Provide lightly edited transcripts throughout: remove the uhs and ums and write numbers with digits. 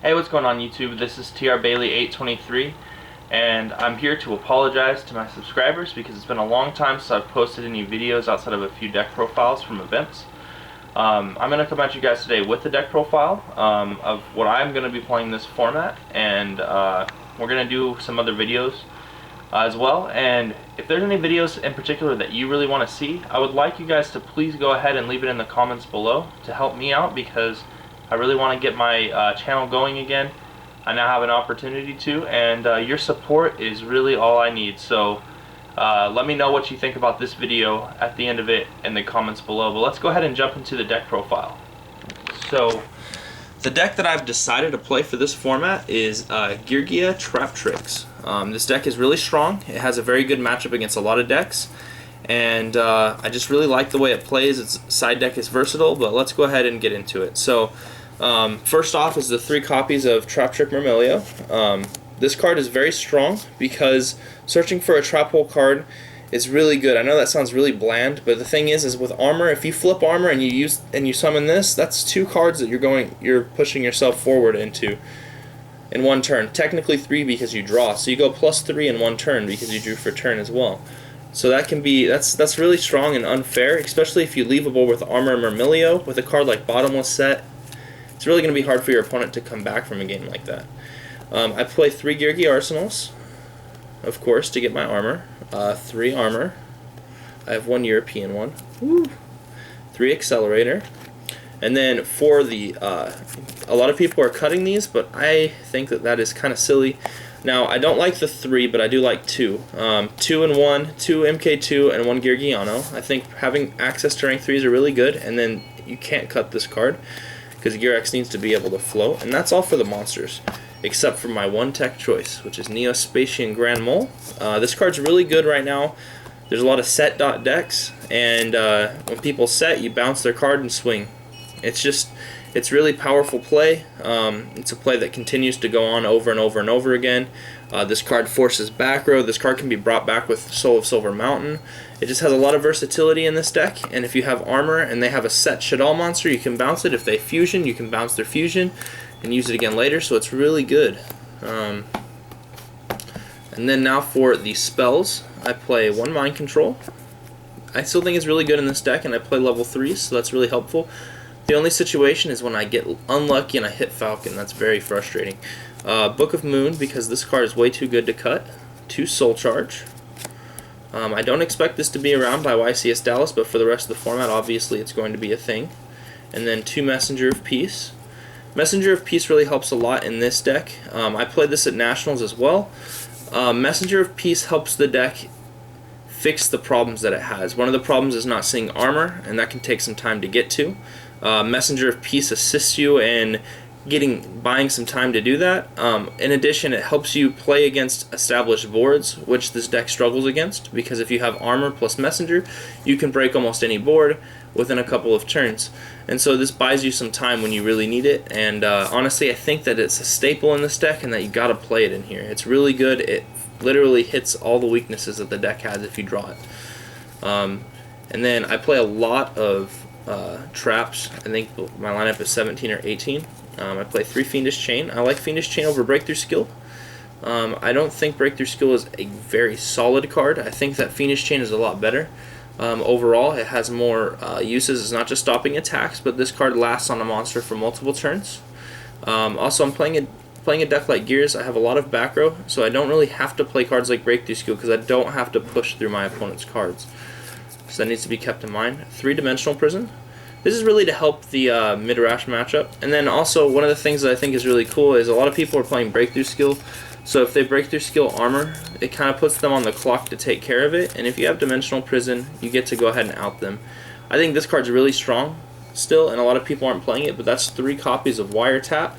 Hey, what's going on YouTube? This is TR Bailey 823 and I'm here to apologize to my subscribers because it's been a long time since I've posted any videos outside of a few deck profiles from events. I'm going to come at you guys today with the deck profile of what I'm going to be playing this format, and we're going to do some other videos as well. And if there's any videos in particular that you really want to see, I would like you guys to please go ahead and leave it in the comments below to help me out, because I really want to get my channel going again. I now have an opportunity to, and your support is really all I need. So let me know what you think about this video at the end of it in the comments below. But let's go ahead and jump into the deck profile. So the deck that I've decided to play for this format is Geargia Traptrix. This deck is really strong. It has a very good matchup against a lot of decks, and I just really like the way it plays. Its side deck is versatile, but let's go ahead and get into it. So first off is the 3 copies of Traptrix Myrmilio. This card is very strong because searching for a trap hole card is really good. I know that sounds really bland, but the thing is with armor, if you flip armor and you summon this, that's 2 cards that you're pushing yourself forward into in one turn. Technically 3 because you draw, so you go +3 in one turn because you drew for turn as well. So that's really strong and unfair, especially if you leave a board with armor and Myrmilio. With a card like Bottomless Set, it's really going to be hard for your opponent to come back from a game like that. I play 3 Geargia Arsenals, of course, to get my armor. 3 armor. I have 1 European one. Woo. 3 Accelerator. And then for the, a lot of people are cutting these, but I think that is kind of silly. Now, I don't like the 3, but I do like 2. 2 and 1, 2 MK2 and 1 Geargiano. I think having access to rank 3s are really good, and then you can't cut this card because Gearx needs to be able to float, and that's all for the monsters, except for my 1 tech choice, which is Neospatian Grand Mole. This card's really good right now. There's a lot of set dot decks, and when people set, you bounce their card and swing. It's really powerful play. It's a play that continues to go on over and over and over again. This card forces back row. This card can be brought back with Soul of Silver Mountain. It just has a lot of versatility in this deck, and if you have armor and they have a set Shaddoll monster, you can bounce it. If they fusion, you can bounce their fusion and use it again later, so it's really good. And then now for the spells, I play 1 Mind Control. I still think it's really good in this deck, and I play level 3s, so that's really helpful. The only situation is when I get unlucky and I hit Falcon. That's very frustrating. Book of Moon, because this card is way too good to cut. 2 Soul Charge. I don't expect this to be around by YCS Dallas, but for the rest of the format, obviously it's going to be a thing. And then 2 Messenger of Peace. Messenger of Peace really helps a lot in this deck. I played this at Nationals as well. Messenger of Peace helps the deck fix the problems that it has. One of the problems is not seeing armor, and that can take some time to get to. Messenger of Peace assists you in buying some time to do that. In addition, it helps you play against established boards, which this deck struggles against, because if you have armor plus messenger, you can break almost any board within a couple of turns. And so this buys you some time when you really need it, and honestly I think that it's a staple in this deck and that you gotta play it in here. It's really good. It literally hits all the weaknesses that the deck has if you draw it. And then I play a lot of traps. I think my lineup is 17 or 18. I play 3 Fiendish Chain. I like Fiendish Chain over Breakthrough Skill. I don't think Breakthrough Skill is a very solid card. I think that Fiendish Chain is a lot better. Overall, it has more uses. It's not just stopping attacks, but this card lasts on a monster for multiple turns. Also, I'm playing a deck like Gears. I have a lot of back row, so I don't really have to play cards like Breakthrough Skill because I don't have to push through my opponent's cards. So that needs to be kept in mind. 3-Dimensional Prison. This is really to help the mid-rash matchup. And then also, one of the things that I think is really cool is a lot of people are playing Breakthrough Skill. So if they Breakthrough Skill armor, it kind of puts them on the clock to take care of it. And if you have Dimensional Prison, you get to go ahead and out them. I think this card's really strong still, and a lot of people aren't playing it, but that's 3 copies of Wiretap.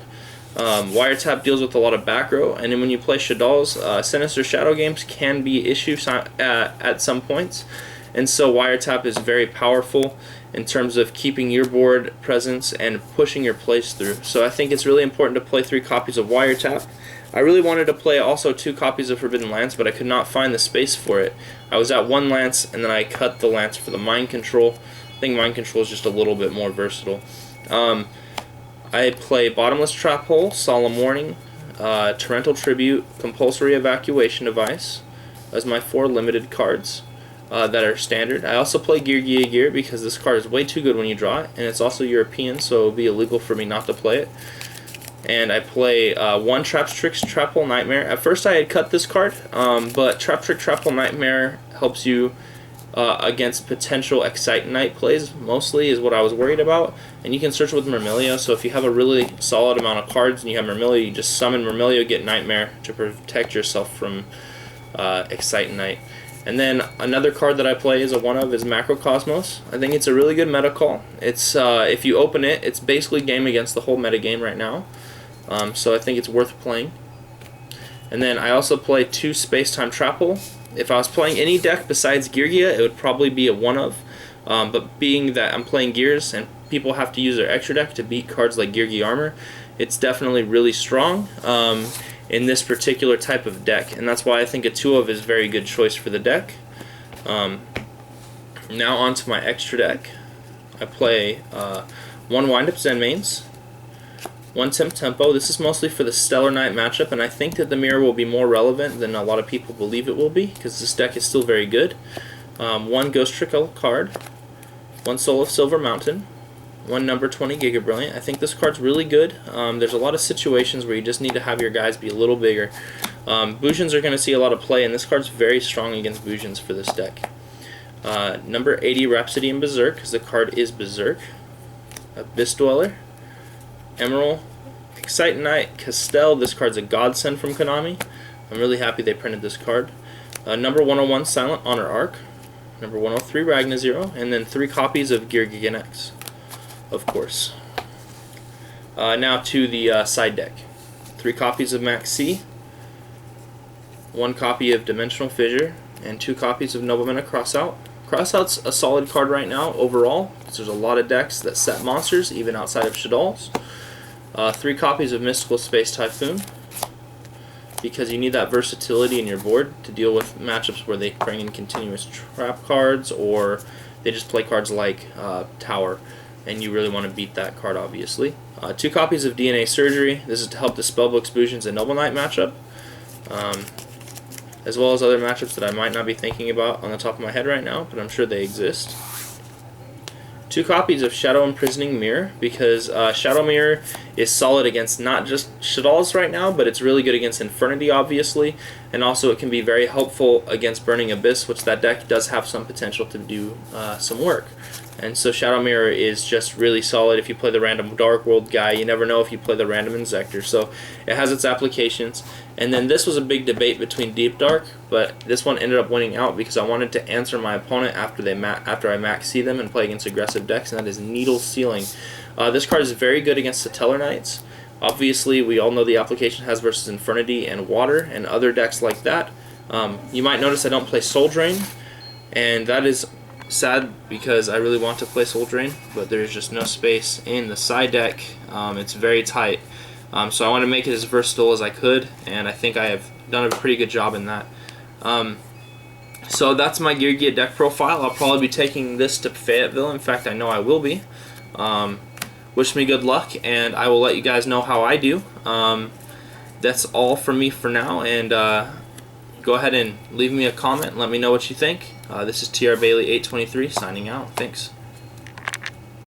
Wiretap deals with a lot of back row, and then when you play Shaddolls, Sinister Shadow games can be issues at some points. And so Wiretap is very powerful in terms of keeping your board presence and pushing your plays through. So I think it's really important to play 3 copies of Wiretap. I really wanted to play also 2 copies of Forbidden Lance, but I could not find the space for it. I was at 1 Lance, and then I cut the Lance for the Mind Control. I think Mind Control is just a little bit more versatile. I play Bottomless Trap Hole, Solemn Warning, Torrential Tribute, Compulsory Evacuation Device as my 4 limited cards that are standard. I also play Geargia Gear because this card is way too good when you draw it, and it's also European, so it would be illegal for me not to play it. And I play 1 Traptrix Trap Hole Nightmare. At first I had cut this card, but Traptrix Trap Hole Nightmare helps you against potential Excite Night plays, mostly, is what I was worried about. And you can search with Myrmilio, so if you have a really solid amount of cards and you have Myrmilio, you just summon Myrmilio, get Nightmare to protect yourself from Excite Night. And then another card that I play is a one-of is Macrocosmos. I think it's a really good meta call. It's if you open it, it's basically game against the whole meta game right now. So I think it's worth playing. And then I also play 2 Space-Time Trap Hole. If I was playing any deck besides Geargia, it would probably be a one-of. But being that I'm playing Gears and people have to use their extra deck to beat cards like Geargia Armor, it's definitely really strong in this particular type of deck. And that's why I think a 2-of is a very good choice for the deck. Now on to my extra deck. I play 1 Wind-Up Zenmaines, 1 Tempo. This is mostly for the Stellar Knight matchup, and I think that the mirror will be more relevant than a lot of people believe it will be, because this deck is still very good. 1 Ghost Trickle card, 1 Soul of Silver Mountain, 1 number 20 Giga Brilliant. I think this card's really good. There's a lot of situations where you just need to have your guys be a little bigger. Bujins are going to see a lot of play, and this card's very strong against Bujins for this deck. Number 80 Rhapsody and Berserk, because the card is Berserk. Abyss Dweller, Emerald, Excite Night, Castell. This card's a godsend from Konami. I'm really happy they printed this card. Number 101 Silent Honor Arc, number 103 Ragna Zero, and then 3 copies of Geargia X, of course. Now to the side deck. 3 copies of Max C, 1 copy of Dimensional Fissure, and 2 copies of Noblemena Crossout. Crossout's a solid card right now overall, because there's a lot of decks that set monsters, even outside of Shadal's. 3 copies of Mystical Space Typhoon, because you need that versatility in your board to deal with matchups where they bring in continuous trap cards, or they just play cards like Tower, and you really want to beat that card, obviously. 2 copies of DNA Surgery. This is to help the Spellbook Bujins and Noble Knight matchup, as well as other matchups that I might not be thinking about on the top of my head right now, but I'm sure they exist. 2 copies of Shadow Imprisoning Mirror, because Shadow Mirror is solid against not just Shadal's right now, but it's really good against Infernity, obviously, and also it can be very helpful against Burning Abyss, which that deck does have some potential to do some work. And so Shadow Mirror is just really solid if you play the random Dark World guy. You never know if you play the random Insector, so it has its applications. And then this was a big debate between Deep Dark, but this one ended up winning out because I wanted to answer my opponent after I max see them and play against aggressive decks, and that is Needle Sealing. This card is very good against the Teller Knights. Obviously, we all know the application has versus Infernity and Water and other decks like that. You might notice I don't play Soul Drain, and that is sad because I really want to play Soul Drain, but there's just no space in the side deck. It's very tight. So I want to make it as versatile as I could, and I think I have done a pretty good job in that. So that's my Geargia deck profile. I'll probably be taking this to Fayetteville. In fact, I know I will be. Wish me good luck, and I will let you guys know how I do. That's all from me for now, and go ahead and leave me a comment and let me know what you think. This is TR Bailey 823 signing out. Thanks.